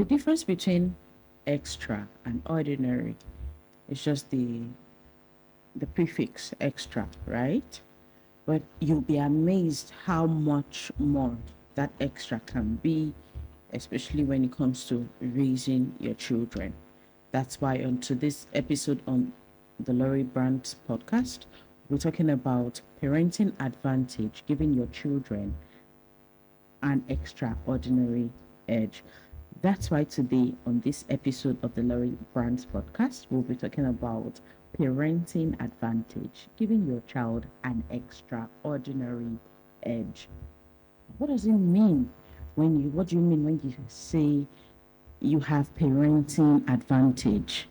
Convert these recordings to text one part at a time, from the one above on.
The difference between extra and ordinary is just the prefix extra, right? But you'll be amazed how much more that extra can be, especially when it comes to raising your children. That's why on to this episode on the Laurie Brandt podcast, we're talking about parenting advantage, giving your children an extraordinary edge. That's why today on this episode of the Laurie Brandt podcast, we'll be talking about parenting advantage, giving your child an extraordinary edge. What does it mean what do you mean when you say you have parenting advantage?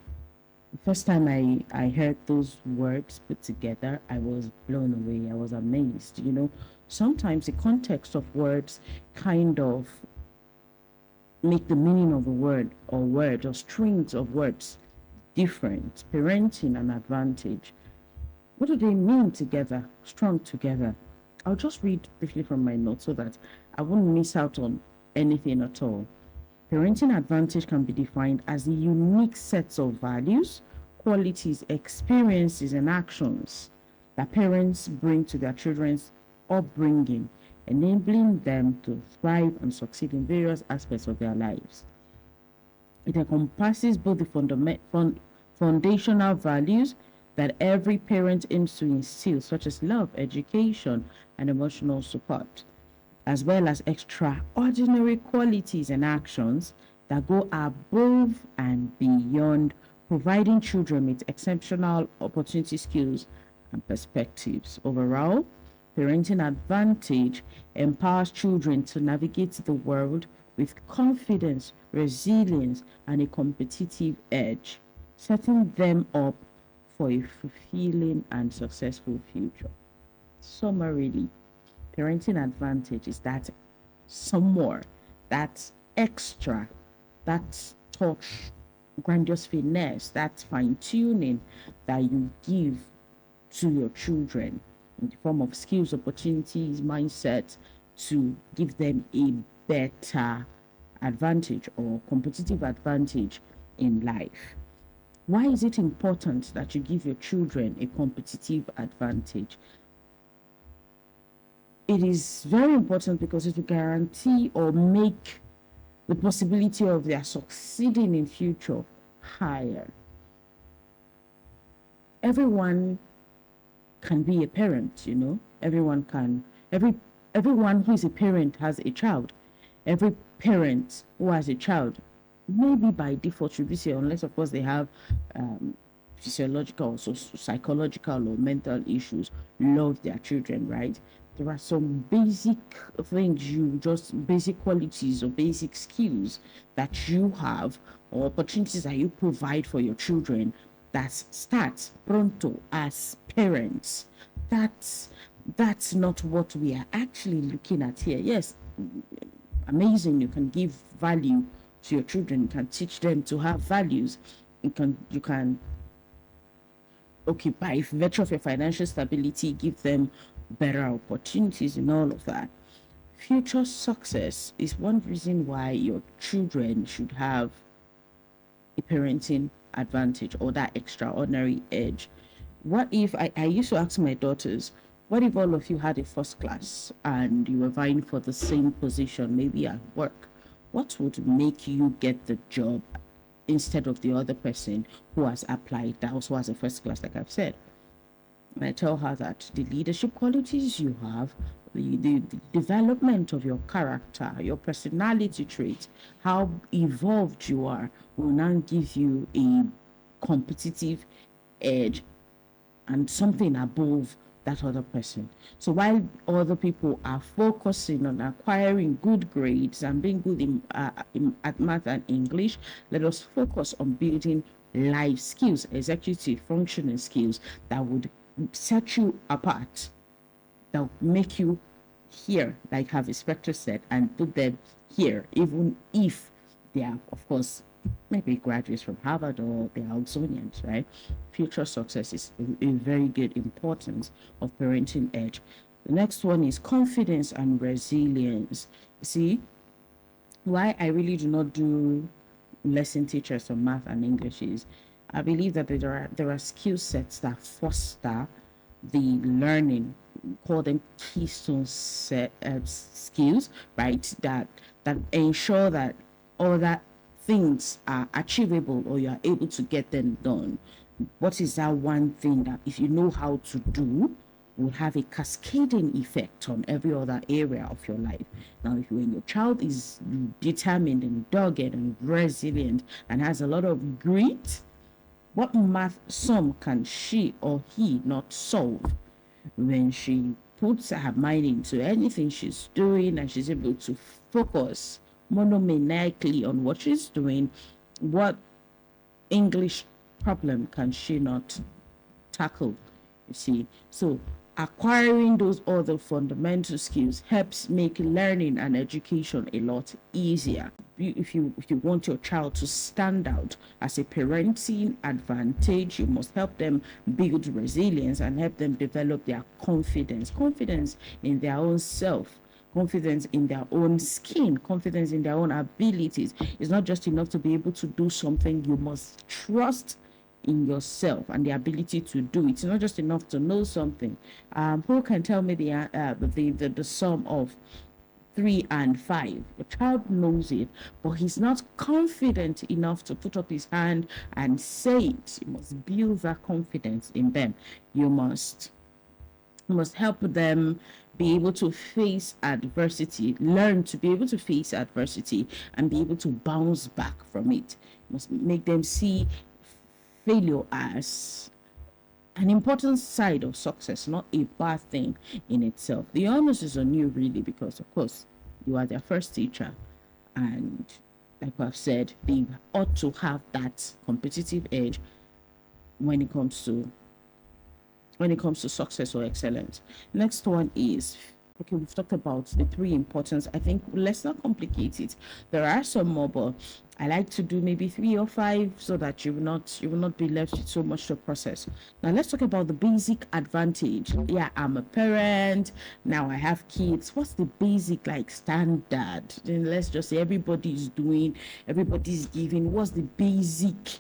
The first time I heard those words put together, I was blown away. I was amazed. Sometimes the context of words kind of make the meaning of a word or strings of words different. Parenting and advantage. What do they mean together, strung together? I'll just read briefly from my notes so that I won't miss out on anything at all. Parenting advantage can be defined as the unique sets of values, qualities, experiences, and actions that parents bring to their children's upbringing, enabling them to thrive and succeed in various aspects of their lives. It encompasses both the foundational values that every parent aims to instill, such as love, education, and emotional support, as well as extraordinary qualities and actions that go above and beyond, providing children with exceptional opportunity, skills, and perspectives. Overall, parenting advantage empowers children to navigate the world with confidence, resilience, and a competitive edge, setting them up for a fulfilling and successful future. Summarily, parenting advantage is that some more, that extra, that touch, grandiose finesse, that fine tuning that you give to your children in the form of skills, opportunities, mindset to give them a better advantage or competitive advantage in life. Why is it important that you give your children a competitive advantage? It is very important because it will guarantee or make the possibility of their succeeding in future higher. Everyone can be a parent, Everyone can everyone who is a parent has a child. Every parent who has a child, maybe by default should be say, unless of course they have physiological, so psychological or mental issues, love their children, right? There are some basic things, basic qualities or basic skills that you have or opportunities that you provide for your children that starts pronto as parents. That's not what we are actually looking at here. Yes, amazing. You can give value to your children. You can teach them to have values. You can okay, by virtue of your financial stability, give them better opportunities and all of that. Future success is one reason why your children should have a parenting advantage or that extraordinary edge. What if I used to ask my daughters, what if all of you had a first class and you were vying for the same position, maybe at work? What would make you get the job instead of the other person who has applied, that also has a first class, like I've said? And I tell her that the leadership qualities you have, the development of your character, your personality traits, how evolved you are, will now give you a competitive edge and something above that other person. So while other people are focusing on acquiring good grades and being good at math and English, let us focus on building life skills, executive functioning skills that would set you apart, that would make you here, like Harvey Specter said, and put them here, even if they are, of course, maybe graduates from Harvard or they are Oxonians, right? Future success is a very good importance of parenting edge. The next one is confidence and resilience. See, why I really do not do lesson teachers of math and English is I believe that there are skill sets that foster the learning, call them keystone set skills, right? That ensure that other things are achievable or you are able to get them done. What is that one thing that if you know how to do will have a cascading effect on every other area of your life? Now, if when your child is determined and dogged and resilient and has a lot of grit, what math sum can she or he not solve? When she puts her mind into anything she's doing and she's able to focus monomaniacally on what she's doing, what English problem can she not tackle? You see, so acquiring those other fundamental skills helps make learning and education a lot easier. If you want your child to stand out as a parenting advantage, you must help them build resilience and help them develop their confidence in their own self, confidence in their own skin, confidence in their own abilities. It's not just enough to be able to do something. You must trust in yourself and the ability to do it. It's not just enough to know something. Who can tell me the sum of 3 and 5? The child knows it, but he's not confident enough to put up his hand and say it. You must build that confidence in them. You must help them be able to face adversity, learn to be able to face adversity and be able to bounce back from it. You must make them see failure as an important side of success, not a bad thing in itself. The onus is on you, really, because, of course, you are their first teacher. And like I've said, they ought to have that competitive edge when it comes to success or excellence. Next one is, okay, we've talked about the three importance. I think let's not complicate it. There are some more, but I like to do maybe 3 or 5 so that you will not be left with so much to process. Now let's talk about the basic advantage. Yeah, I'm a parent. Now I have kids. What's the basic like standard? Then let's just say everybody's giving. What's the basic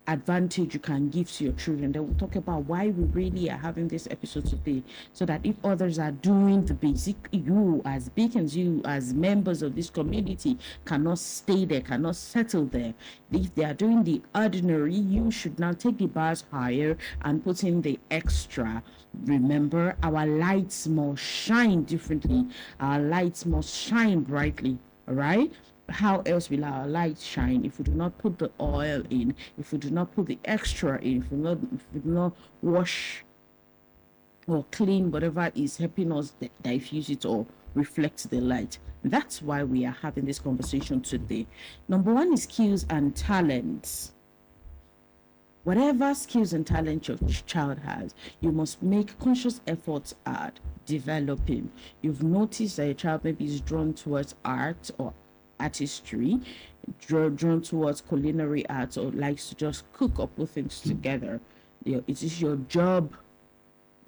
advantage you can give to your children? Then we'll talk about why we really are having this episode today, so that if others are doing the basic, you as beacons, you as members of this community cannot stay there, cannot settle there. If they are doing the ordinary, you should now take the bars higher and put in the extra. Remember, our lights must shine differently, our lights must shine brightly. All right, how else will our light shine if we do not put the oil in, if we do not put the extra in, if we do not wash or clean whatever is helping us diffuse it or reflect the light? That's why we are having this conversation today. Number one is skills and talents. Whatever skills and talent your child has, you must make conscious efforts at developing. You've noticed that your child maybe is drawn towards art or artistry, drawn towards culinary arts, or likes to just cook or put things together. It is your job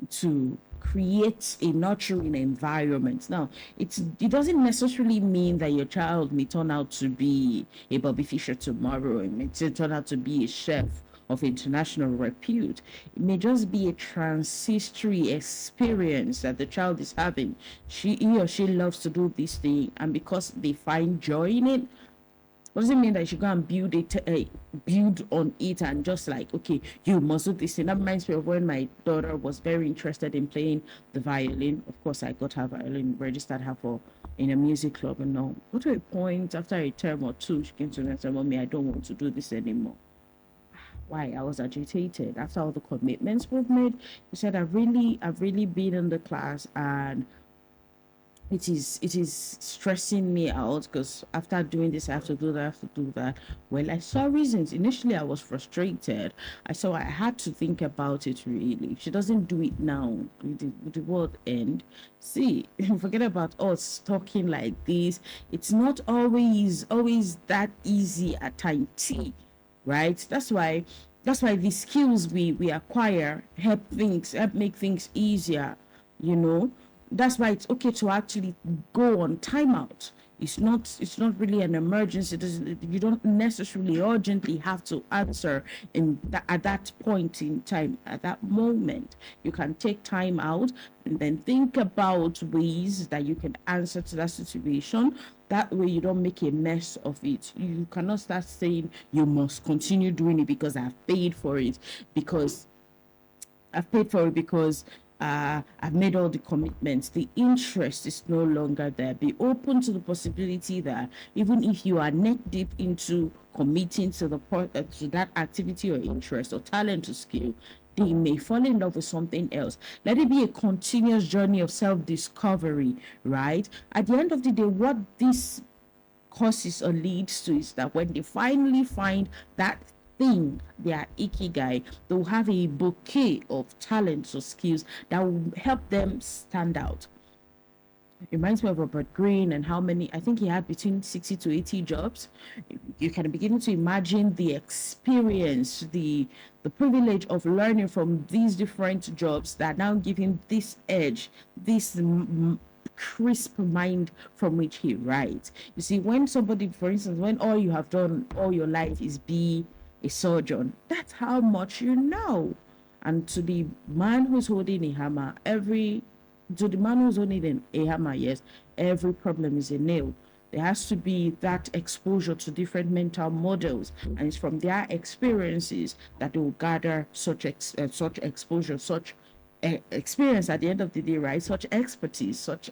to create a nurturing environment. Now, it doesn't necessarily mean that your child may turn out to be a Bobby Fischer tomorrow. It may turn out to be a chef of international repute. It may just be a transitory experience that the child is having. He or she loves to do this thing, and because they find joy in it, what does it mean that you should go and build on it and just like, okay, you must do this thing? That reminds me of when my daughter was very interested in playing the violin. Of course, I got her violin, registered her for in a music club, and now got to a point after a term or two, she came to me and said, "Mommy, I don't want to do this anymore." Why? I was agitated after all the commitments we've made. She said, I've really been in the class, and it is stressing me out because after doing this I have to do that, well, I saw reasons. Initially I was frustrated. I had to think about it. Really, if she doesn't do it now, the world end. See, forget about us talking like this. It's not always that easy at time T, right? That's why the skills we acquire help make things easier, you know. That's why it's okay to actually go on timeout. It's not really an emergency. You don't necessarily urgently have to answer at that point in time, at that moment. You can take time out and then think about ways that you can answer to that situation. That way you don't make a mess of it. You cannot start saying you must continue doing it because I've paid for it, because I've made all the commitments. The interest is no longer there. Be open to the possibility that even if you are neck deep into committing to to that activity or interest or talent or skill, they may fall in love with something else. Let it be a continuous journey of self-discovery, right? At the end of the day, what this causes or leads to is that when they finally find that thing, their ikigai, they'll have a bouquet of talents or skills that will help them stand out. It reminds me of Robert Greene and how many, I think he had between 60 to 80 jobs. You can begin to imagine the experience, the privilege of learning from these different jobs that now give him this edge, this crisp mind from which he writes. You see, when somebody, for instance, when all you have done all your life is be a surgeon, that's how much you know. And to the man who's holding a hammer, to the man who's holding a hammer, yes, every problem is a nail. There has to be that exposure to different mental models, and it's from their experiences that they will gather such exposure, such experience at the end of the day, right? Such expertise, such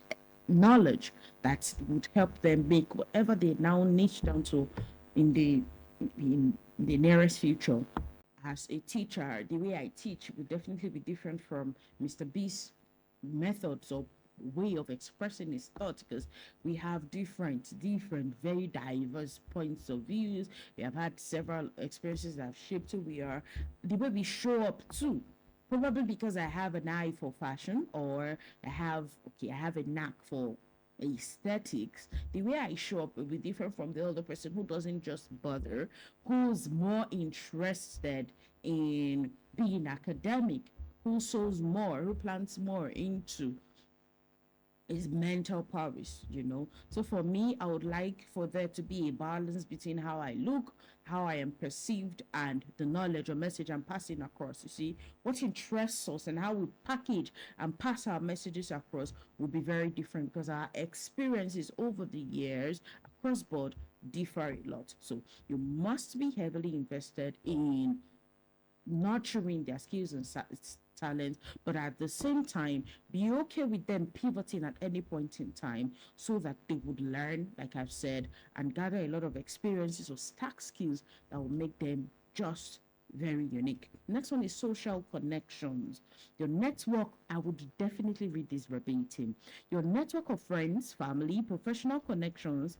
knowledge that would help them make whatever they now niche down to in the nearest future. As a teacher, the way I teach would definitely be different from Mr. B's methods or way of expressing his thoughts, because we have different, very diverse points of views. We have had several experiences that have shaped who we are. The way we show up too, probably because I have an eye for fashion, or I have a knack for aesthetics. The way I show up will be different from the other person who doesn't just bother, who's more interested in being academic, who sows more, who plants more into is mental powers. So for me, I would like for there to be a balance between how I look, how I am perceived, and the knowledge or message I'm passing across. You see, what interests us and how we package and pass our messages across will be very different, because our experiences over the years across board differ a lot. So you must be heavily invested in nurturing their skills and talents, but at the same time, be okay with them pivoting at any point in time so that they would learn, like I've said, and gather a lot of experiences or stack skills that will make them just very unique. Next one is social connections. Your network, I would definitely read this verbatim. Your network of friends, family, professional connections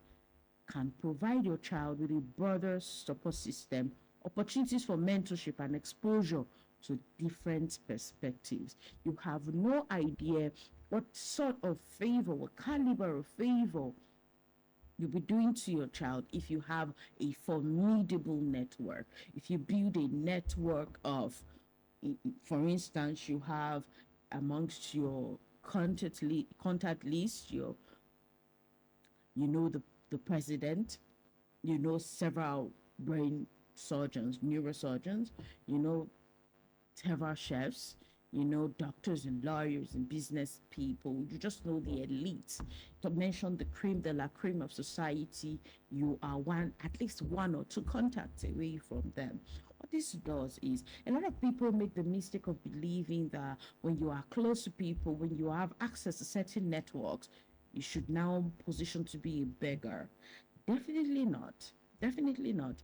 can provide your child with a broader support system, opportunities for mentorship and exposure to different perspectives. You have no idea what sort of favor, what caliber of favor you'll be doing to your child if you have a formidable network. If you build a network of, for instance, you have amongst your contact list, the president, several brain surgeons, neurosurgeons, you know several chefs, doctors and lawyers and business people. You just know the elites. To mention the cream de la cream of society, you are at least one or two contacts away from them. What this does is, a lot of people make the mistake of believing that when you are close to people, when you have access to certain networks, you should now position to be a beggar. Definitely not. Definitely not.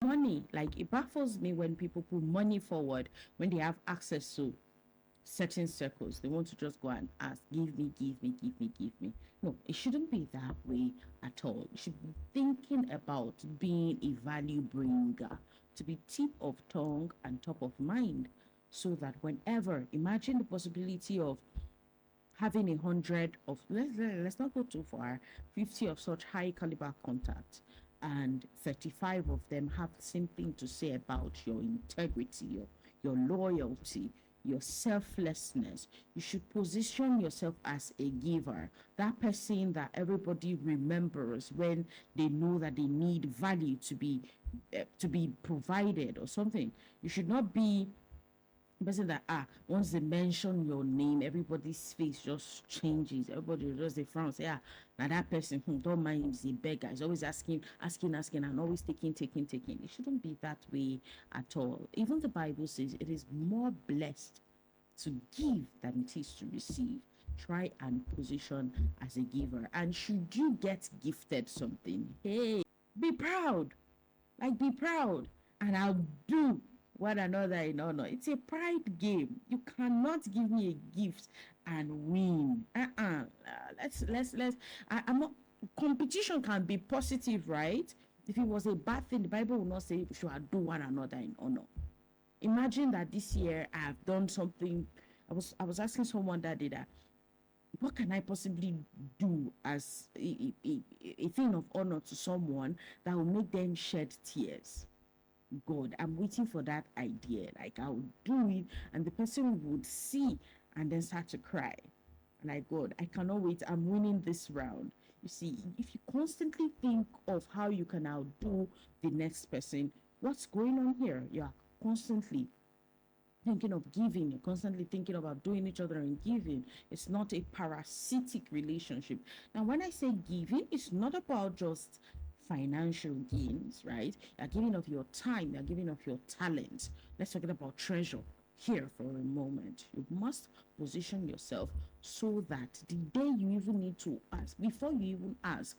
Money, like, it baffles me when people put money forward when they have access to certain circles. They want to just go and ask, give me, give me, give me, give me. No, it shouldn't be that way at all. You should be thinking about being a value bringer, to be tip of tongue and top of mind, so that whenever, imagine the possibility of having 100 of, let's not go too far, 50 of such high caliber contacts, and 35 of them have something to say about your integrity, your loyalty. your selflessness. You should position yourself as a giver, that person that everybody remembers when they know that they need value to be provided or something. You should not be person that once they mention your name, everybody's face just changes. Everybody just they frown, say, now that person, don't mind him, he's a beggar. He's always asking, and always taking. It shouldn't be that way at all. Even the Bible says it is more blessed to give than it is to receive. Try and position as a giver. And should you get gifted something, hey, be proud. Like, be proud, and I'll do one another in honor. It's a pride game. You cannot give me a gift and win. Let's. I'm not. Competition can be positive, right? If it was a bad thing, the Bible will not say we should do one another in honor. Imagine that this year I have done something. I was asking someone that day that what can I possibly do as a thing of honor to someone that will make them shed tears? God, I'm waiting for that idea. Like, I would do it, and the person would see and then start to cry. And like, God, I cannot wait. I'm winning this round. You see, if you constantly think of how you can outdo the next person, what's going on here? You are constantly thinking of giving, you're constantly thinking about doing each other and giving. It's not a parasitic relationship. Now, when I say giving, it's not about just financial gains, right? You're giving of your time, you're giving of your talent. Let's talk about treasure here for a moment. You must position yourself so that the day you even need to ask, before you even ask,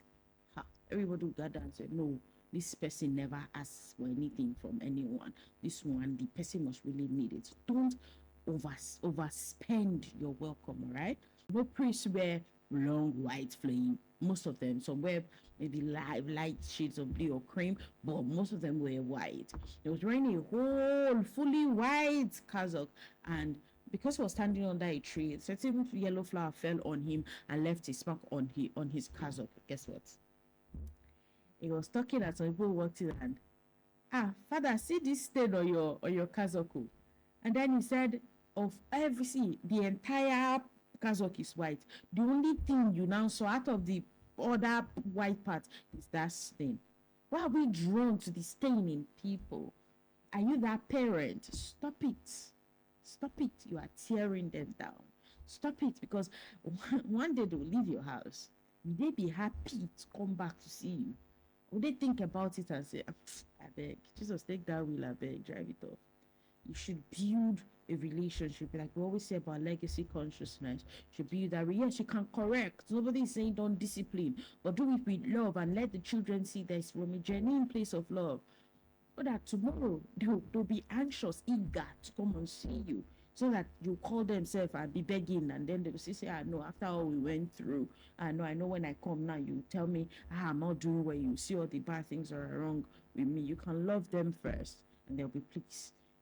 everybody will gather and say, no, this person never asks for anything from anyone. This one, the person must really need it. Don't overspend your welcome, all right? No priests wear long white flame. Most of them, some wear maybe light shades of blue or cream, but most of them wear white. He was wearing a whole fully white cassock, and because he was standing under a tree, a certain yellow flower fell on him and left a mark on his cassock. Guess what? He was talking as some people walked in and, father, see this stain on your cassock. And then he said, of everything, the entire cassock is white. The only thing you now saw out of the other white part is that stain. Why are we drawn to the stain in people? Are you that parent? Stop it. Stop it. You are tearing them down. Stop it, because one day they'll leave your house. Will they be happy to come back to see you? Would they think about it and say, I beg, Jesus, take that wheel, I beg, drive it off? You should build a relationship. Like we always say about legacy consciousness, you should build that. Yes, you can correct. Nobody is saying don't discipline, but do it with love and let the children see this from a genuine place of love. So that tomorrow they'll be anxious, eager to come and see you. So that you call themselves and be begging, and then they will say, I know after all we went through, I know when I come now, you tell me, I'm not doing well, you see all the bad things are wrong with me. You can love them first, and there'll be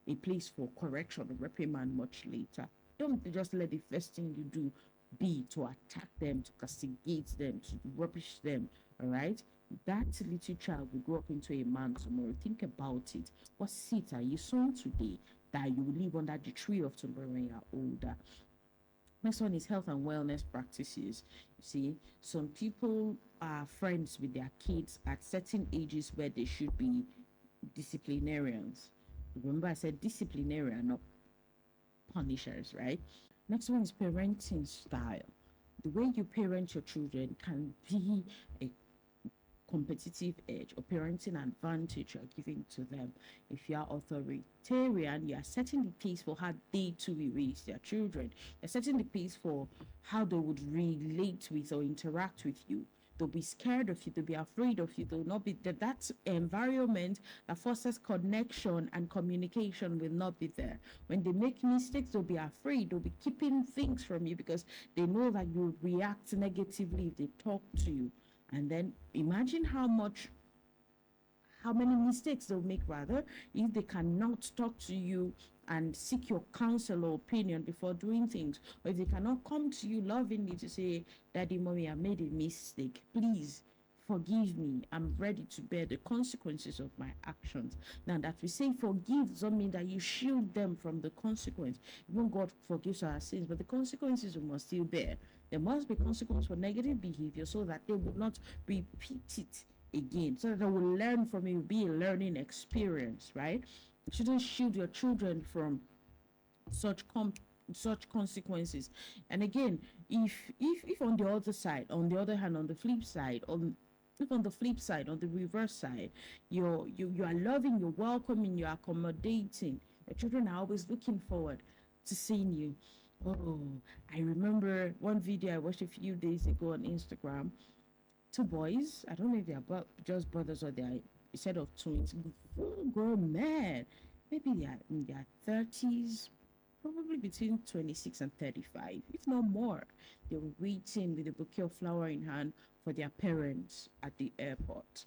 a place for correction or reprimand much later. Don't just let the first thing you do be to attack them, to castigate them, to rubbish them. All right, that little child will grow up into a man tomorrow. Think about it. What seed are you sowing today that you will live under the tree of tomorrow when you are older? Next one is health and wellness practices. You see, some people are friends with their kids at certain ages where they should be disciplinarians. Remember, I said disciplinarian, not punishers, right? Next one is parenting style. The way you parent your children can be a competitive edge or parenting advantage you're giving to them. If you are authoritarian, you are setting the pace for how they too will raise their children. You're setting the pace for how they would relate with or interact with you. They'll be scared of you, they'll be afraid of you, they'll not be that environment that fosters connection and communication will not be there. When they make mistakes, they'll be afraid, they'll be keeping things from you because they know that you'll react negatively if they talk to you. And then imagine how many mistakes they'll make rather if they cannot talk to you and seek your counsel or opinion before doing things, or if they cannot come to you lovingly to say, Daddy, Mommy, I made a mistake, please forgive me. I'm ready to bear the consequences of my actions. Now that we say forgive doesn't mean that you shield them from the consequence. Even God forgives our sins, but the consequences we must still bear. There must be consequence for negative behavior so that they will not repeat it again, so that they will learn from it. It will be a learning experience, right? You shouldn't shield your children from such such consequences. And again, if on the other side, on the other hand, on the flip side, on the flip side, on the reverse side, you are loving, you're welcoming, you're accommodating, your children are always looking forward to seeing you. Oh, I remember one video I watched a few days ago on Instagram. Two boys, I don't know if they are just brothers or they are a set of twins, full grown men, maybe they are in their 30s, probably between 26 and 35, if not more. They were waiting with a bouquet of flower in hand for their parents at the airport.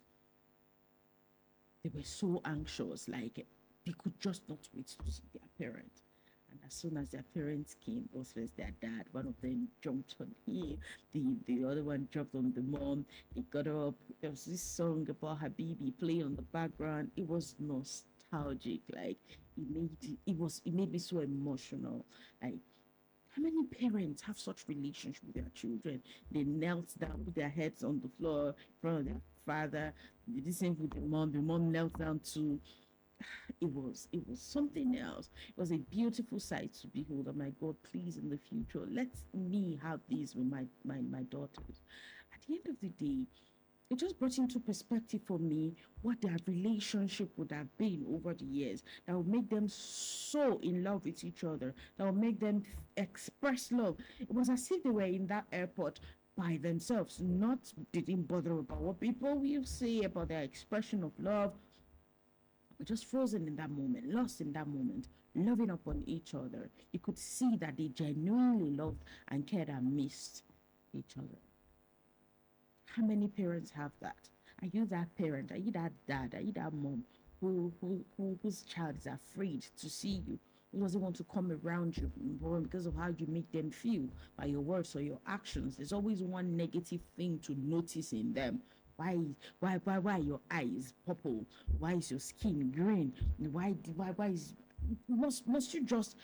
They were so anxious, like they could just not wait to see their parents. And as soon as their parents came, it was first their dad. One of them jumped on him, the other one jumped on the mom. They got up. There was this song about Habibi playing on the background. It was nostalgic. Like it made me so emotional. Like, how many parents have such relationship with their children? They knelt down, put their heads on the floor in front of their father. They did the same with the mom. The mom knelt down too. It was something else. It was a beautiful sight to behold. Oh my God, please in the future, let me have these with my daughters. At the end of the day, it just brought into perspective for me what their relationship would have been over the years that would make them so in love with each other, that would make them express love. It was as if they were in that airport by themselves, not didn't bother about what people will say about their expression of love. We're just frozen in that moment, lost in that moment, loving upon each other. You could see that they genuinely loved and cared and missed each other. How many parents have that? Are you that parent? Are you that dad? Are you that mom whose child is afraid to see you? Who doesn't want to come around you because of how you make them feel by your words or your actions? There's always one negative thing to notice in them. Why your eyes purple? Why is your skin green? Why is must you just,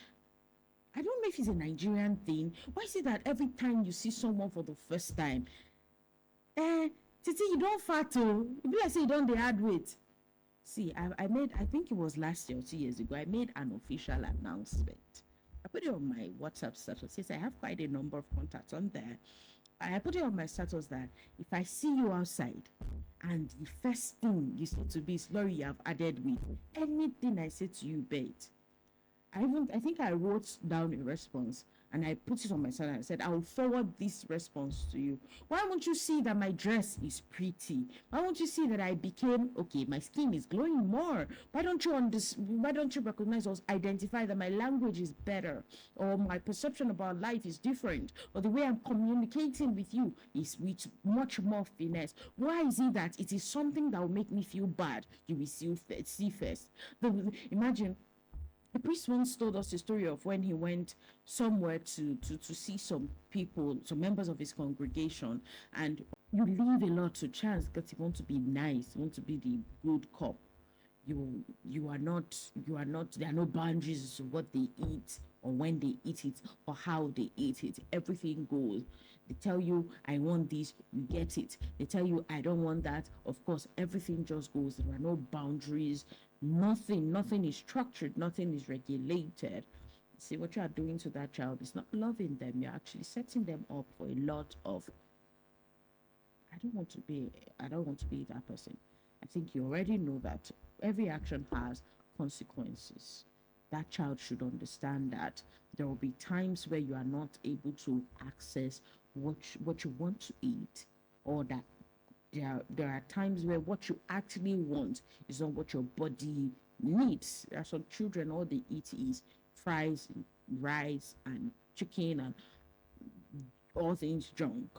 I don't know if it's a Nigerian thing. Why is it that every time you see someone for the first time, eh, Titi, you don't fat oh. It be like say you don't dey add weight. See, I made, I think it was last year or 2 years ago, I made an official announcement. I put it on my WhatsApp status. Yes, I have quite a number of contacts on there. I put it on my status that if I see you outside and the first thing you say to me is, Lori, you have added weight, anything I say to you, bet. I think I wrote down a response and I put it on my side and I said, I will forward this response to you. Why won't you see that my dress is pretty? Why won't you see that I became okay? My skin is glowing more. Why don't you recognize or identify that my language is better, or my perception about life is different, or the way I'm communicating with you is with much more finesse? Why is it that it is something that will make me feel bad? You will see first. Imagine the priest once told us a story of when he went somewhere to see some people, some members of his congregation, and you leave a lot to chance because you want to be nice, you want to be the good cop. You are not there are no boundaries as to what they eat or when they eat it or how they eat it. Everything goes. They tell you, I want this, you get it. They tell you, I don't want that. Of course, everything just goes. There are no boundaries. Nothing is structured, nothing is regulated. See, what you are doing to that child is not loving them. You're actually setting them up for a lot of, I don't want to be that person. I think you already know that every action has consequences. That child should understand that there will be times where you are not able to access what you want to eat, or that there are times where what you actually want is not what your body needs. There are some children, all they eat is fries, and rice, and chicken, and all things junk.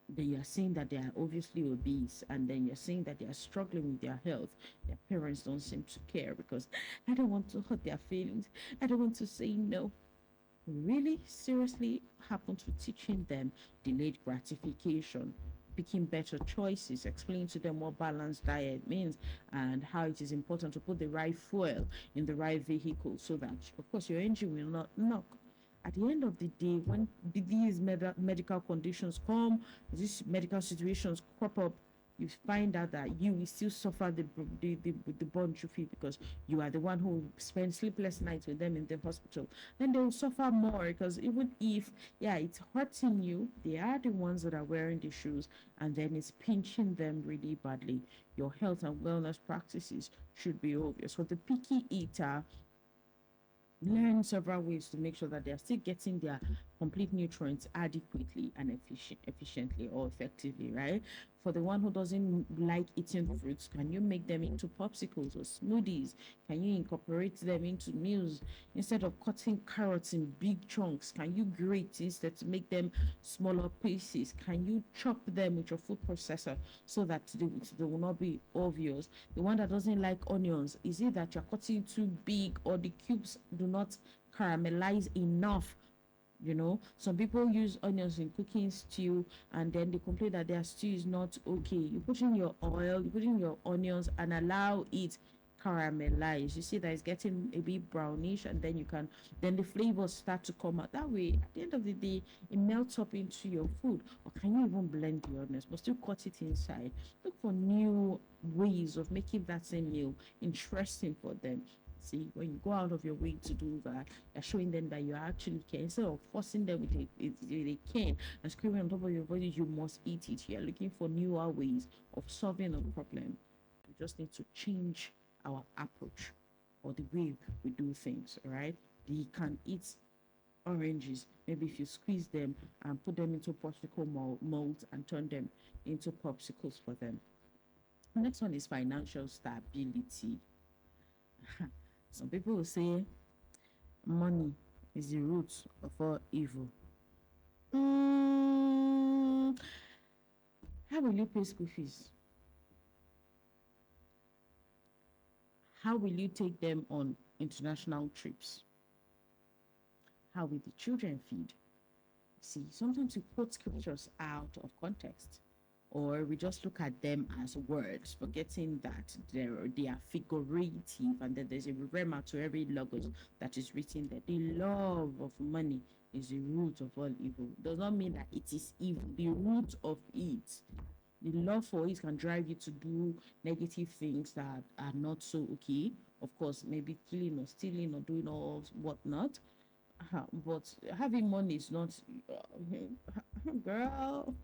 Then you're seeing that they are obviously obese, and then you're seeing that they are struggling with their health. Their parents don't seem to care because I don't want to hurt their feelings. I don't want to say no. Really seriously happen to teaching them delayed gratification, picking better choices, explain to them what balanced diet means and how it is important to put the right fuel in the right vehicle so that, of course, your engine will not knock. At the end of the day, when these medical conditions come, these medical situations crop up, you find out that you will still suffer the burden you feel because you are the one who spends sleepless nights with them in the hospital. Then they will suffer more because even if, yeah, it's hurting you, they are the ones that are wearing the shoes and then it's pinching them really badly. Your health and wellness practices should be obvious. For the picky eater, learn several ways to make sure that they are still getting their complete nutrients adequately and efficiently or effectively, right? For the one who doesn't like eating fruits, can you make them into popsicles or smoothies? Can you incorporate them into meals instead of cutting carrots in big chunks? Can you grate instead to make them smaller pieces? Can you chop them with your food processor so that they will not be obvious? The one that doesn't like onions, is it that you're cutting too big or the cubes do not caramelize enough? Some people use onions in cooking stew and then they complain that their stew is not okay. You put in your oil, you put in your onions and allow it caramelize. You see that it's getting a bit brownish and then the flavors start to come out. That way, at the end of the day, it melts up into your food. Or can you even blend the onions but still cut it inside? Look for new ways of making that same meal interesting for them. See, when you go out of your way to do that, you're showing them that you actually care. Instead of forcing them with a cane and screaming on top of your body, you must eat it. You're looking for newer ways of solving a problem. We just need to change our approach or the way we do things, all right? You can eat oranges, maybe if you squeeze them and put them into popsicle molds and turn them into popsicles for them. The next one is financial stability. Some people will say money is the root of all evil. How will you pay school fees? How will you take them on international trips? How will the children feed? See, sometimes we quote scriptures out of context, or we just look at them as words, forgetting that they are figurative and that there's a rema to every logos that is written there. The love of money is the root of all evil. Does not mean that it is evil. The root of it, the love for it can drive you to do negative things that are not so okay. Of course, maybe killing or stealing or doing all whatnot. But having money is not, girl.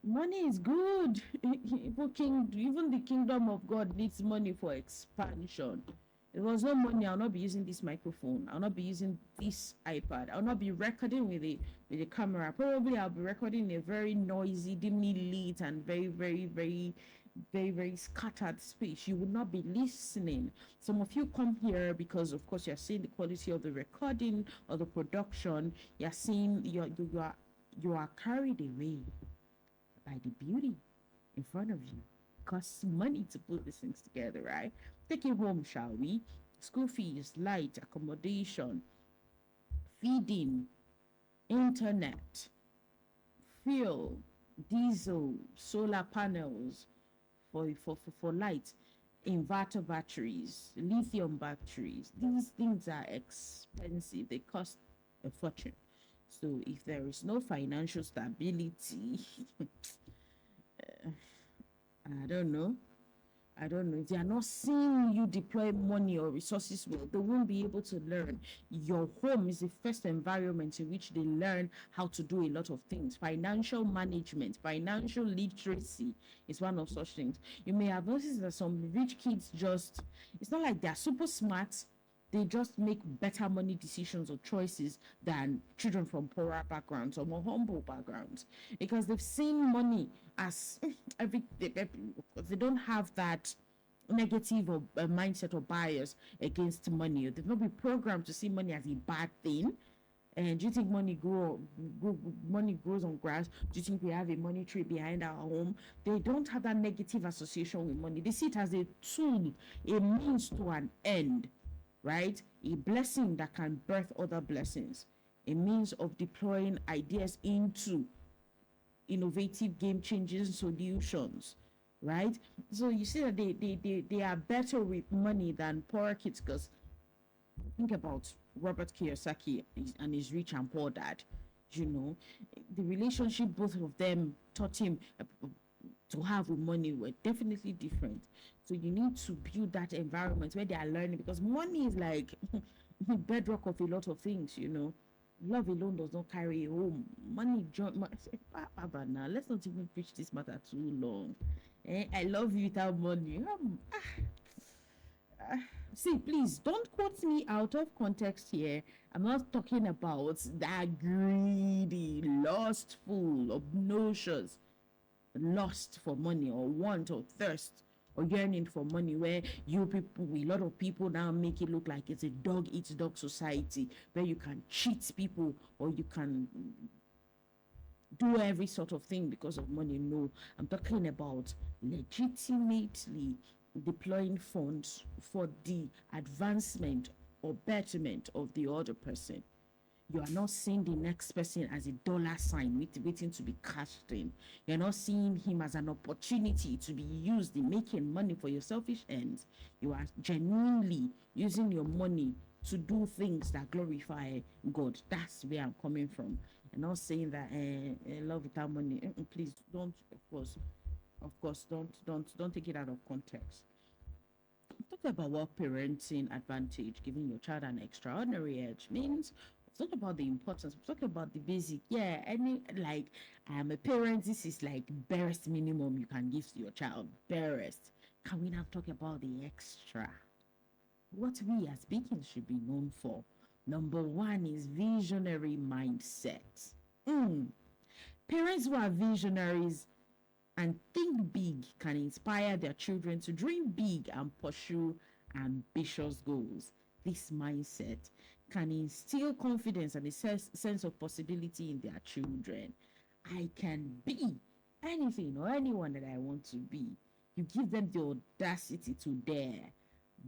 Money is good. Even the kingdom of God needs money for expansion. If there was no money, I'll not be using this microphone. I'll not be using this iPad. I'll not be recording with a camera. Probably I'll be recording in a very noisy, dimly lit, and very, very, very, very, very scattered space. You would not be listening. Some of you come here because, of course, you're seeing the quality of the recording or the production. You're seeing you are carried away by the beauty in front of you. It costs money to put these things together, right? Take it home, shall we? School fees, light, accommodation, feeding, internet, fuel, diesel, solar panels for light, inverter batteries, lithium batteries. These things are expensive. They cost a fortune. So if there is no financial stability, I don't know. I don't know. If they are not seeing you deploy money or resources well, they won't be able to learn. Your home is the first environment in which they learn how to do a lot of things. Financial management, financial literacy is one of such things. You may have noticed that some rich kids it's not like they're super smart, they just make better money decisions or choices than children from poorer backgrounds or more humble backgrounds because they've seen money as they don't have that negative or mindset or bias against money. They've not been programmed to see money as a bad thing. And do you think money grows on grass? Do you think we have a money tree behind our home? They don't have that negative association with money. They see it as a tool, a means to an end, right? A blessing that can birth other blessings, a means of deploying ideas into innovative, game-changing solutions, right? So you see that they are better with money than poor kids, because think about Robert Kiyosaki and his Rich and Poor Dad. You know, the relationship both of them taught him to have with money were definitely different. So you need to build that environment where they are learning, because money is like the bedrock of a lot of things. Love alone does not carry a home. Money, now let's not even preach this matter too long. I love you without money. See, please don't quote me out of context here. I'm not talking about that greedy, lustful, obnoxious lust for money, or want or thirst or yearning for money, where a lot of people now make it look like it's a dog eats dog society, where you can cheat people or you can do every sort of thing because of money. No, I'm talking about legitimately deploying funds for the advancement or betterment of the other person. You are not seeing the next person as a dollar sign waiting to be cashed in. You're not seeing him as an opportunity to be used in making money for your selfish ends. You are genuinely using your money to do things that glorify God. That's where I'm coming from. I'm not saying that love without money. Please don't. Of course, don't take it out of context. Talk about what parenting advantage, giving your child an extraordinary edge, means. Talk about the importance. Talk about the basic. Yeah, like I'm a parent. This is like barest minimum you can give to your child. Barest. Can we now talk about the extra? What we as beacons should be known for. Number one is visionary mindset. Parents who are visionaries and think big can inspire their children to dream big and pursue ambitious goals. This mindset can instill confidence and a sense of possibility in their children. I can be anything or anyone that I want to be. You give them the audacity to dare,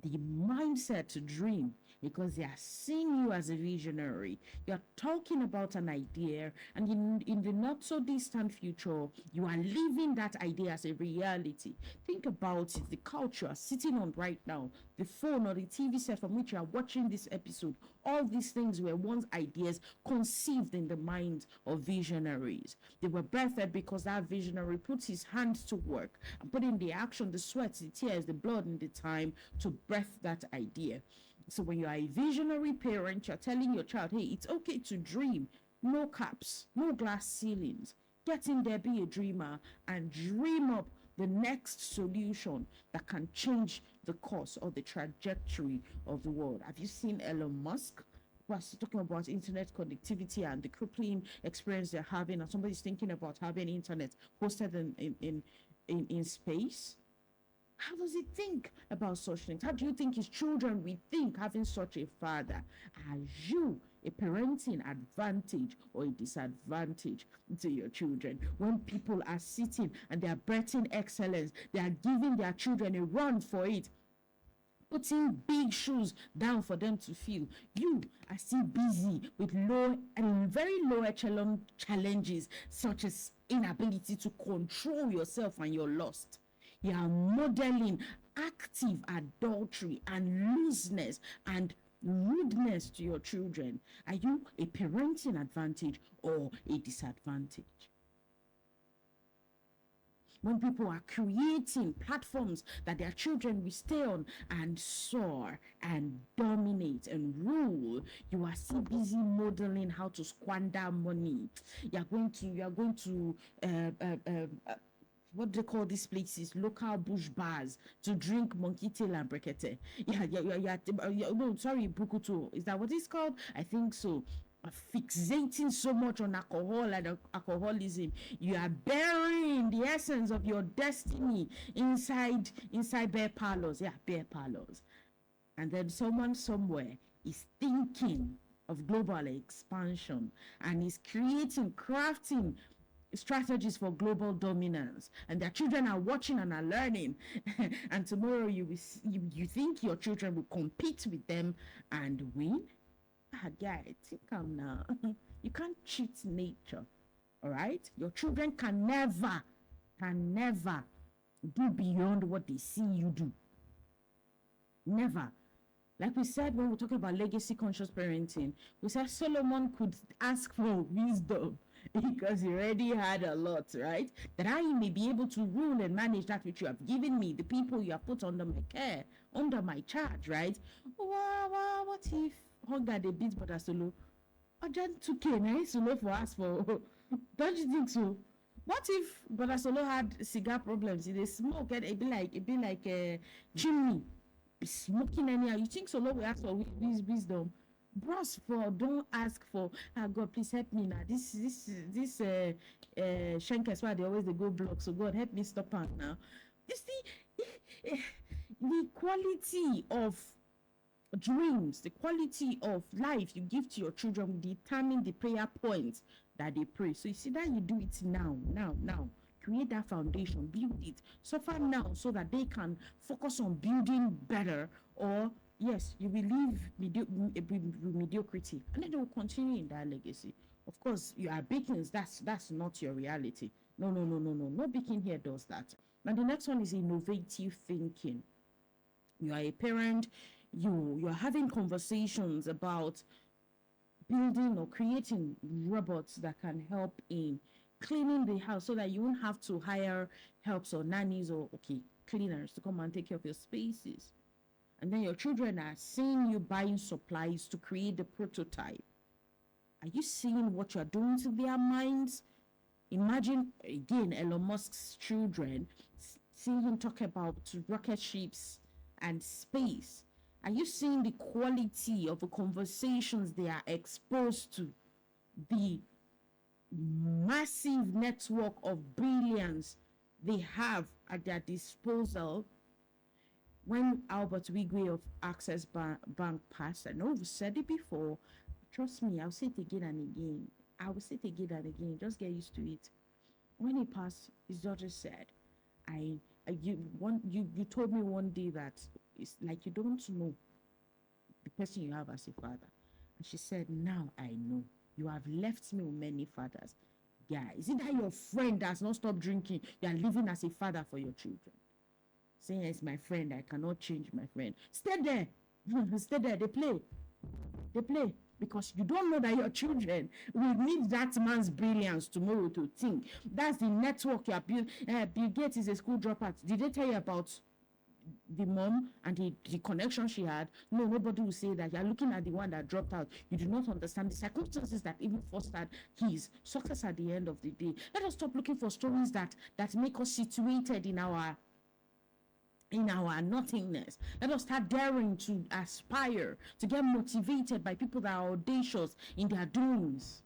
the mindset to dream, because they are seeing you as a visionary. You're talking about an idea, and in the not so distant future, you are living that idea as a reality. Think about it, the couch you are sitting on right now, the phone or the TV set from which you are watching this episode. All these things were once ideas conceived in the minds of visionaries. They were birthed because that visionary put his hands to work and put in the action, the sweat, the tears, the blood, and the time to birth that idea. So when you are a visionary parent, you're telling your child, hey, it's okay to dream. No caps, no glass ceilings. Get in there, be a dreamer, and dream up the next solution that can change the course or the trajectory of the world. Have you seen Elon Musk? Was talking about internet connectivity and the crippling experience they're having, and somebody's thinking about having internet hosted in space. How does he think about such things? How do you think his children will think having such a father? Are you a parenting advantage or a disadvantage to your children? When people are sitting and they are birthing excellence, they are giving their children a run for it, putting big shoes down for them to fill. You are still busy with low and very low echelon challenges, such as inability to control yourself and your lust. You are modeling active adultery and looseness and rudeness to your children. Are you a parenting advantage or a disadvantage? When people are creating platforms that their children will stay on and soar and dominate and rule, you are still busy modeling how to squander money. You are going to what do they call these places? Local bush bars to drink monkey tail and brekete. No, sorry, Bukutu. Is that what it's called? I think so. Fixating so much on alcohol and alcoholism, you are burying the essence of your destiny inside beer parlors. Yeah, beer parlors. And then someone somewhere is thinking of global expansion and is crafting strategies for global dominance, and their children are watching and are learning. And tomorrow you think your children will compete with them and win. Guy, think I'm now. You can't cheat nature. All right? Your children can never do beyond what they see you do. Never. Like we said when we talk about legacy conscious parenting, we said Solomon could ask for wisdom because he already had a lot, right? That I may be able to rule and manage that which you have given me, the people you have put under my care, under my charge, right? What if hunger they beat Brother Solo? Urgent 2K, na Solo for us for. Don't you think so? What if Brother Solo had cigar problems? He dey smoke, and it be like a chimney. Smoking anyhow. You think Solo will ask for wisdom? Bros, for don't ask for God, please help me now. This Shenkes why they always they go block. So God help me stop am now. You see, the quality of dreams, the quality of life you give to your children will determine the prayer points that they pray. So you see that you do it now. Create that foundation, build it, suffer now so that they can focus on building better, or yes, you will leave mediocrity and then they will continue in that legacy. Of course, you are Beacons, that's not your reality. No Beacon here does that. And the next one is innovative thinking. You are a parent, you're having conversations about building or creating robots that can help in cleaning the house so that you won't have to hire helps or nannies or cleaners to come and take care of your spaces. And then your children are seeing you buying supplies to create the prototype. Are you seeing what you're doing to their minds? Imagine again Elon Musk's children, seeing him talk about rocket ships and space. Are you seeing the quality of the conversations they are exposed to? The massive network of brilliance they have at their disposal. When Albert Wigwe of Access Bank passed, I know we've said it before, trust me, I'll say it again and again. Just get used to it. When he passed, his daughter said, you told me one day that it's like you don't know the person you have as a father. And she said, now I know. You have left me with many fathers. Yeah, is it that your friend does not stop drinking? You are living as a father for your children. Saying, it's my friend, I cannot change my friend. Stay there. Stay there. They play. Because you don't know that your children will need that man's brilliance tomorrow to think. That's the network you are building. Bill Gates is a school dropout. Did they tell you about the mom and the connection she had? No, nobody will say that. You're looking at the one that dropped out. You do not understand the circumstances that even fostered his success at the end of the day. Let us stop looking for stories that make us situated in our nothingness. Let us start daring to aspire, to get motivated by people that are audacious in their doings.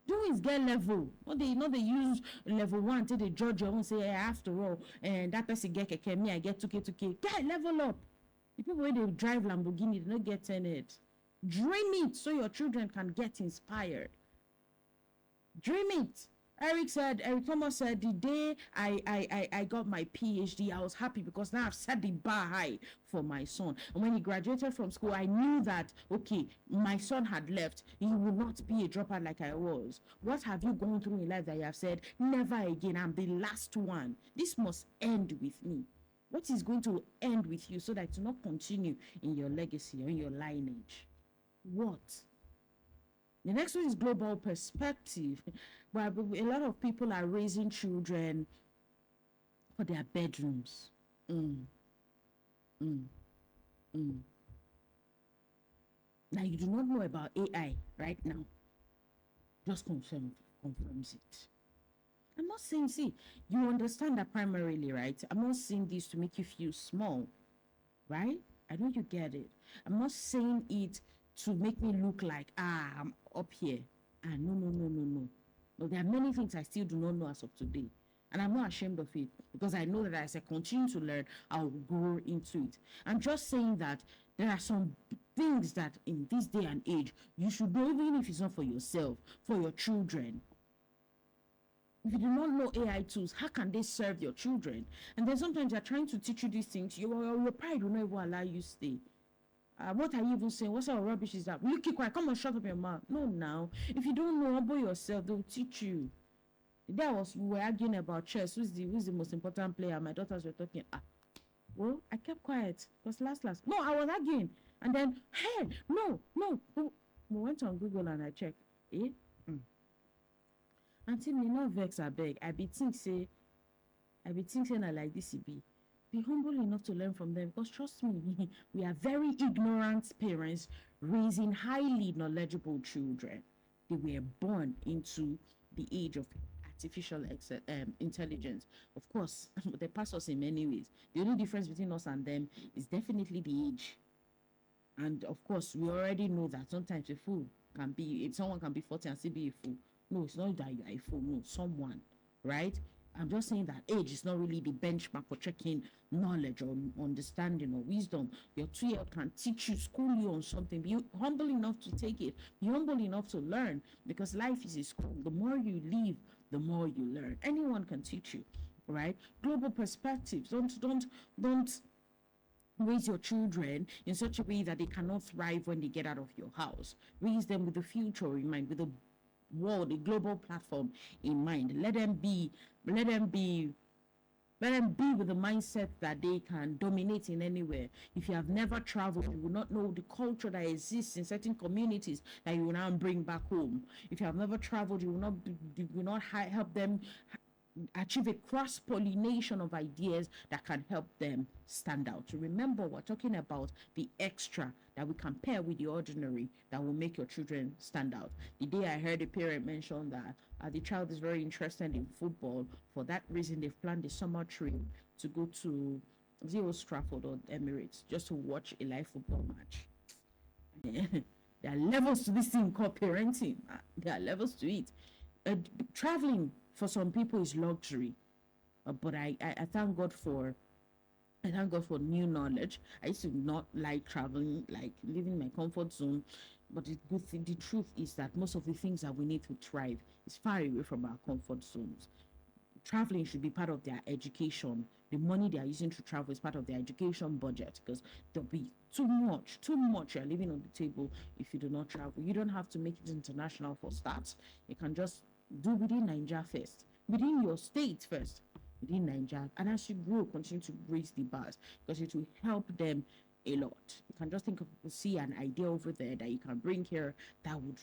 Doings get level. Not they use level 1 till they judge you and say, after all, and that person get keke, me I get 2K. Get level up. The people when they drive Lamborghini, they don't get in it. Dream it so your children can get inspired. Dream it. Eric Thomas said, the day I got my PhD, I was happy because now I've set the bar high for my son. And when he graduated from school, I knew that, okay, my son had left. He will not be a dropout like I was. What have you gone through in life that you have said, never again, I'm the last one? This must end with me. What is going to end with you so that it will not continue in your legacy or in your lineage? What? The next one is global perspective, where a lot of people are raising children for their bedrooms. Now you do not know about AI right now. Just confirms it. I'm not saying, see, you understand that primarily, right? I'm not saying this to make you feel small, right? I know you get it. I'm not saying it to make me look like, I'm up here. No. There are many things I still do not know as of today. And I'm not ashamed of it because I know that as I continue to learn, I'll grow into it. I'm just saying that there are some things that in this day and age, you should know, even if it's not for yourself, for your children. If you do not know AI tools, how can they serve your children? And then sometimes they're trying to teach you these things. Your pride will not even allow you to stay. What are you even saying? What sort of rubbish is that? Will you keep quiet? Come on, shut up your mouth. No, now. If you don't know about yourself, they'll teach you. We were arguing about chess. Who's the most important player? My daughters were talking. Well, I kept quiet because last. No, I was arguing. And then, hey, no, no. We went on Google and I checked. Eh? Auntie me no vex abeg. I be think say na like this e be. Be humble enough to learn from them because trust me, we are very ignorant parents raising highly knowledgeable children. They were born into the age of artificial intelligence. Of course, they pass us in many ways. The only difference between us and them is definitely the age. And of course, we already know that sometimes a fool can be, if someone can be 40 and still be a fool. No, it's not that you're a fool. No, someone, right? I'm just saying that age is not really the benchmark for checking knowledge or understanding or wisdom. Your 2 year can teach you, school you on something. Be humble enough to take it. Be humble enough to learn because life is a school. The more you live, the more you learn. Anyone can teach you, right? Global perspectives. Don't raise your children in such a way that they cannot thrive when they get out of your house. Raise them with the future in mind, with the world, a global platform in mind. Let them be with the mindset that they can dominate in anywhere. If you have never traveled, you will not know the culture that exists in certain communities that you will now bring back home. If you have never traveled, you will not help them achieve a cross pollination of ideas that can help them stand out. So remember, we're talking about the extra that we compare with the ordinary that will make your children stand out. The day I heard a parent mention that the child is very interested in football, for that reason, they've planned a summer trip to go to Old Trafford or Emirates just to watch a live football match. There are levels to this thing called parenting. There are levels to it. Traveling for some people is luxury, but I thank God for new knowledge. I used to not like traveling, like leaving my comfort zone. But the truth is that most of the things that we need to thrive is far away from our comfort zones. Traveling should be part of their education. The money they are using to travel is part of their education budget because there'll be too much you're leaving on the table if you do not travel. You don't have to make it international for starts. You can just do within Nigeria first, within your state first, within Nigeria, and as you grow, continue to raise the bars because it will help them a lot. You can just see an idea over there that you can bring here that would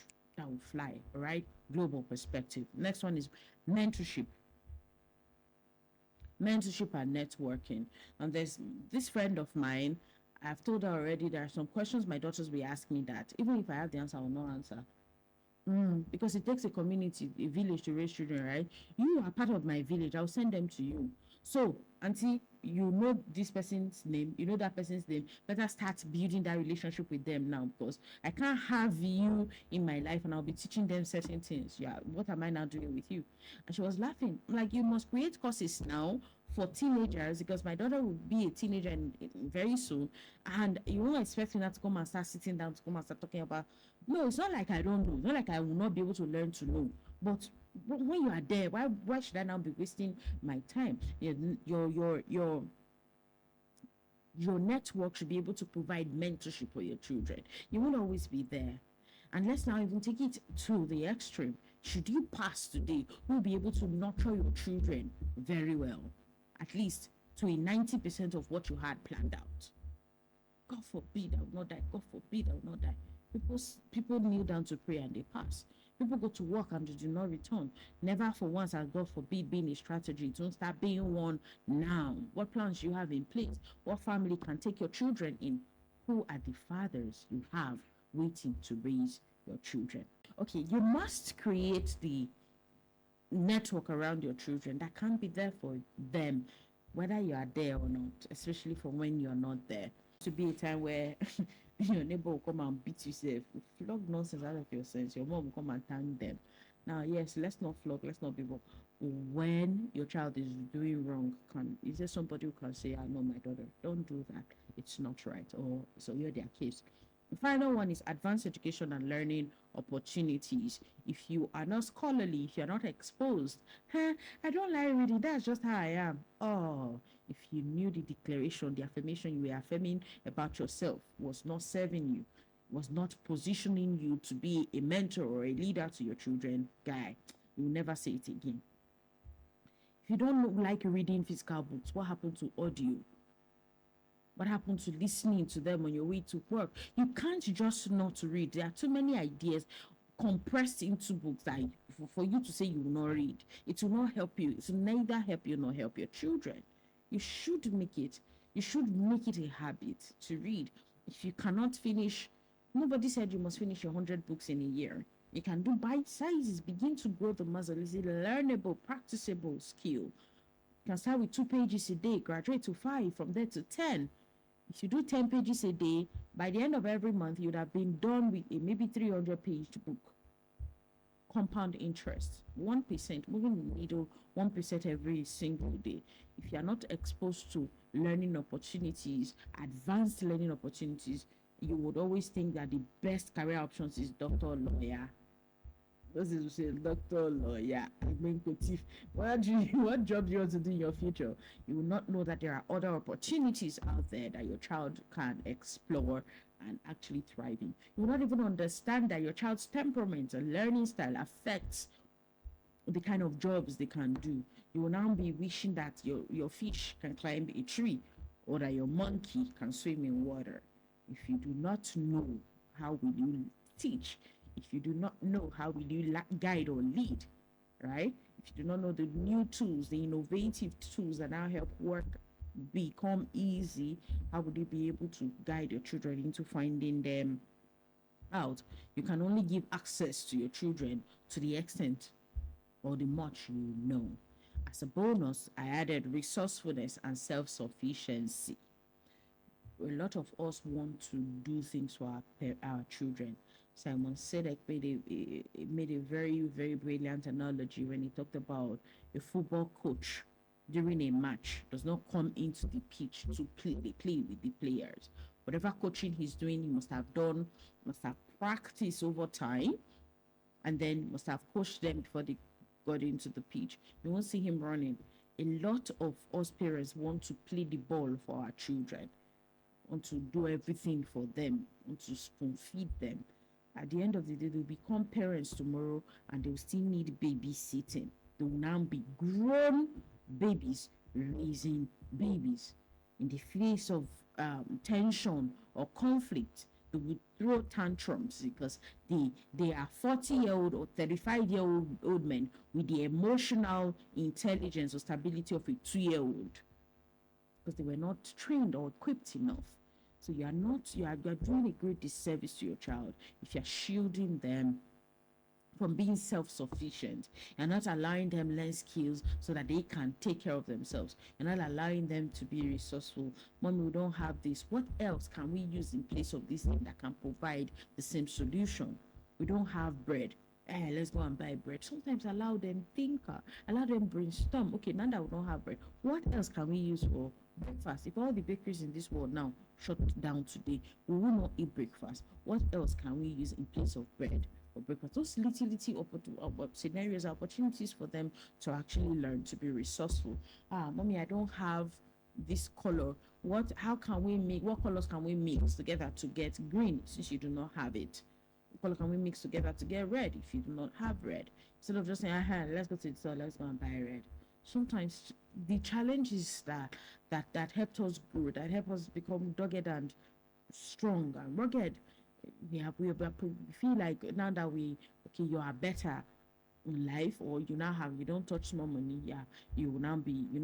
fly. All right, global perspective. Next one is mentorship and networking. And there's this friend of mine, I've told her already there are some questions my daughters will ask me that even if I have the answer, I will not answer. Because it takes a community, a village to raise children, right? You are part of my village. I'll send them to you. So, auntie, you know this person's name, you know that person's name. Better start building that relationship with them now because I can't have you in my life and I'll be teaching them certain things. Yeah, what am I now doing with you? And she was laughing. I'm like, you must create courses now for teenagers because my daughter will be a teenager very soon, and you won't expect her to come and start sitting down to come and start talking about. No, it's not like I don't know. It's not like I will not be able to learn to know. But when you are there, why should I now be wasting my time? Your network should be able to provide mentorship for your children. You won't always be there. And let's now even take it to the extreme. Should you pass today, we'll be able to nurture your children very well, at least to a 90% of what you had planned out. God forbid I will not die. God forbid I will not die. People kneel down to pray and they pass. People go to work and they do not return. Never for once has God forbid being a strategy. Don't start being one now. What plans you have in place? What family can take your children in? Who are the fathers you have waiting to raise your children? Okay, you must create the network around your children that can be there for them, whether you are there or not, especially for when you're not there. To be a time where your neighbor will come and beat yourself, flog nonsense out of your sense. Your mom will come and thank them. Now, yes, let's not flog, let's not be wrong. When your child is doing wrong, is there somebody who can say, I know my daughter, don't do that, it's not right, or so you're their case. The final one is advanced education and learning opportunities. If you are not scholarly, if you're not exposed, I don't like reading, that's just how I am. Oh, if you knew the declaration, the affirmation you were affirming about yourself was not serving you, was not positioning you to be a mentor or a leader to your children, guy, you will never say it again. If you don't like reading physical books, what happened to audio? What happened to listening to them on your way to work? You can't just not read. There are too many ideas compressed into books that for you to say you will not read. It will not help you. It will neither help you nor help your children. You should make it. You should make it a habit to read. If you cannot finish, nobody said you must finish 100 books in a year. You can do bite sizes. Begin to grow the muscle. It's a learnable, practicable skill. You can start with 2 pages a day, graduate to 5, from there to 10. If you do 10 pages a day, by the end of every month, you would have been done with a maybe 300-page book. Compound interest, 1%, moving the needle 1% every single day. If you are not exposed to learning opportunities, advanced learning opportunities, you would always think that the best career options is doctor, lawyer. This is say doctor, lawyer. I mean, what job do you want to do in your future? You will not know that there are other opportunities out there that your child can explore and actually thrive in. You will not even understand that your child's temperament and learning style affects the kind of jobs they can do. You will now be wishing that your fish can climb a tree or that your monkey can swim in water. If you do not know, how will you teach? If you do not know, how will you guide or lead? Right? If you do not know the new tools, the innovative tools that now help work become easy, how would you be able to guide your children into finding them out? You can only give access to your children to the extent or the much you know. As a bonus, I added resourcefulness and self sufficiency. A lot of us want to do things for our children. Simon Sinek made a very, very brilliant analogy when he talked about a football coach during a match does not come into the pitch to play with the players. Whatever coaching he's doing, he must have done, must have practiced over time, and then must have coached them before they got into the pitch. You won't see him running. A lot of us parents want to play the ball for our children, want to do everything for them, want to spoon feed them. At the end of the day, they'll become parents tomorrow and they'll still need babysitting. They will now be grown babies raising babies. In the face of tension or conflict, they will throw tantrums because they are 40-year-old or 35-year-old men with the emotional intelligence or stability of a 2-year-old because they were not trained or equipped enough. So you are doing a great disservice to your child if you're shielding them from being self-sufficient. You're not allowing them learn skills so that they can take care of themselves. You're not allowing them to be resourceful. Mommy, we don't have this. What else can we use in place of this thing that can provide the same solution? We don't have bread. Let's go and buy bread. Sometimes allow them thinker, allow them brainstorm. Okay, now that we don't have bread, what else can we use for breakfast? If all the bakeries in this world now shut down today, we will not eat breakfast. What else can we use in place of bread for breakfast? Those little scenarios, opportunities for them to actually learn to be resourceful. Mommy, I don't have this color. How can we make, what colors can we mix together to get green since you do not have it? What color can we mix together to get red if you do not have red? Instead of just saying, let's go to the store, let's go and buy red. Sometimes the challenge is that helped us grow, that helped us become dogged and strong and rugged. We feel like now that you are better in life, or you don't touch more money, you now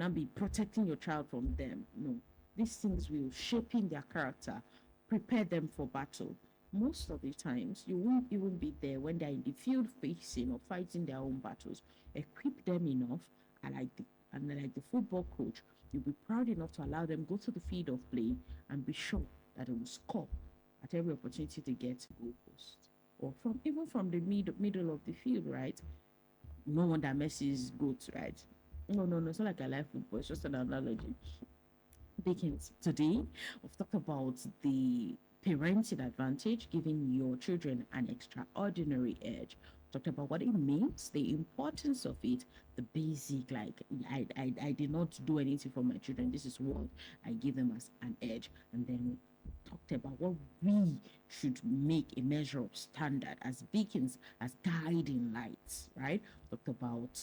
be protecting your child from them. No, these things will shaping their character, prepare them for battle. Most of the times you won't even be there when they're in the field facing or fighting their own battles. Equip them enough, like the football coach, you'll be proud enough to allow them go to the field of play and be sure that they will score at every opportunity to get goal post or from the middle of the field, right? No one that messes goats, right? No, it's not like I like football, it's just an analogy. Dickens, today we've talked about the parenting advantage, giving your children an extraordinary edge. Talked about what it means, the importance of it, the basic, like I did not do anything for my children. This is what I give them as an edge. And then we talked about what we should make a measure of standard as beacons, as guiding lights, right? Talked about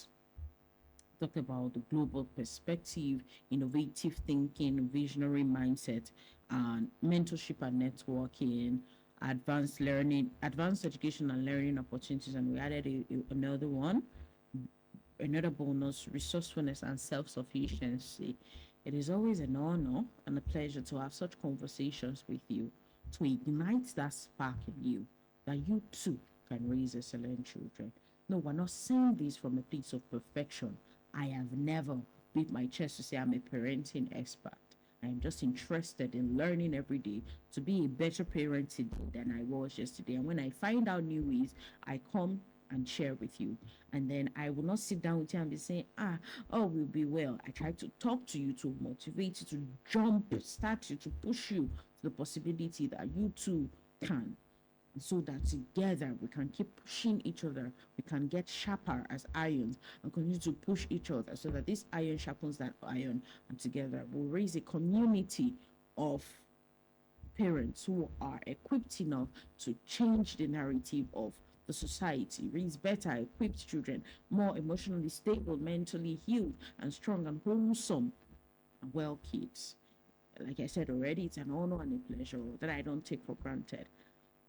talked about the global perspective, innovative thinking, visionary mindset, and mentorship and networking, advanced learning, advanced education and learning opportunities. And we added another one, another bonus, resourcefulness and self sufficiency. It is always an honor and a pleasure to have such conversations with you, to ignite that spark in you, that you too can raise excellent children. No, we're not saying this from a place of perfection. I have never beat my chest to say I'm a parenting expert. I am just interested in learning every day to be a better parent today than I was yesterday. And when I find out new ways, I come and share with you. And then I will not sit down with you and be saying, oh, we'll be well. I try to talk to you, to motivate you, to jump, start you, to push you to the possibility that you too can, so that together we can keep pushing each other. We can get sharper as irons and continue to push each other so that this iron sharpens that iron, and together we'll raise a community of parents who are equipped enough to change the narrative of the society, raise better equipped children, more emotionally stable, mentally healed, and strong and wholesome and well kids. Like I said already, it's an honor and a pleasure that I don't take for granted.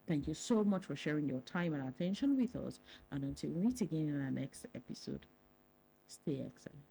Thank you so much for sharing your time and attention with us. And until we meet again in our next episode, stay excellent.